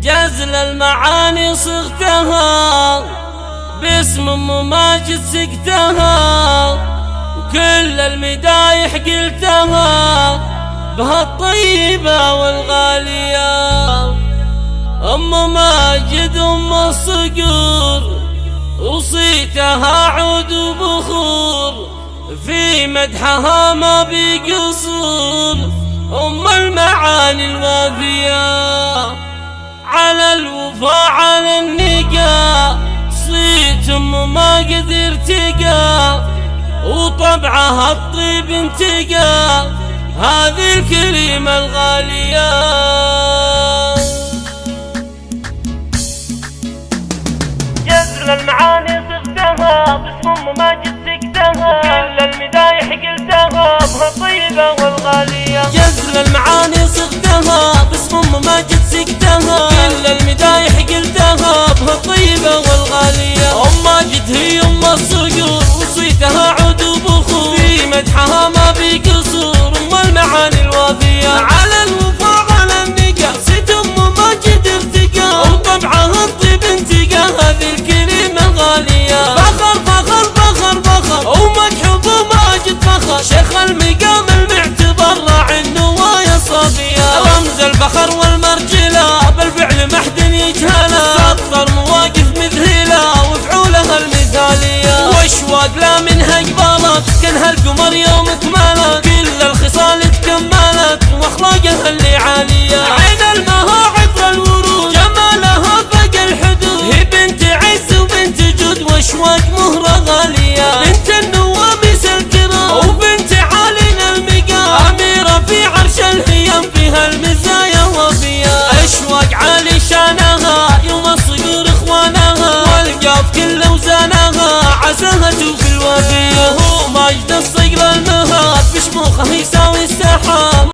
جزل المعاني صغتها باسم ام ماجد سقتها، وكل المدايح قلتها بهالطيبة والغالية. ام ماجد ام الصقور وصيتها عود وبخور، في مدحها ما بيقصور. ام المعاني الوافية على الوفا على النقا، صيت ام ماجد ارتقى وطبعها الطيب انتقى، هذه الكلمة الغالية. جزل المعاني صغتها باسم ام ماجد سقتها، كل المدايح قلتها بهالطيبة والغالية. جزل المعاني صغتها باسم ام ماجد سقتها، كل المدايح قلتها بهالطيبة والغالية. ام ماجد هي ام الصقور وصيتها عود وبخور، في مدحها ما بيقصور. ام المعاني الوافية على الوفا على النقا، صيت ام ماجد ارتقى وطبعها الطيب انتقى، هذه الكلمة الغالية. فخر فخر فخر فخر ومدح ابو ماجد فخر، شيخ المقام المعتبر راعي النوايا صافية، رمز الفخر والمرجلة بالفعل ما حد يجهله، سطر مواقف مذهلة وفعولها المثالية. واشواق لا منها قبلت كانها القمر يوم اكملت، كل الخصال تكملت واخلاقها اللي عالية. عين المها عطر الورود جمالها فوق الحدود، هي بنت عز وبنت جود واشواق مهرة غالية، بنت النواميس الكرام وبنت عالينا المقام، أميرة في عرش الهيام فيها المزايا وفيها. اشواق عالي شانها يوم الصقور اخوانها، والقاف كل اوزانها عساها توفي الوفية. هو ماجد الصقر المهاب بشموخه يساوي السحاب.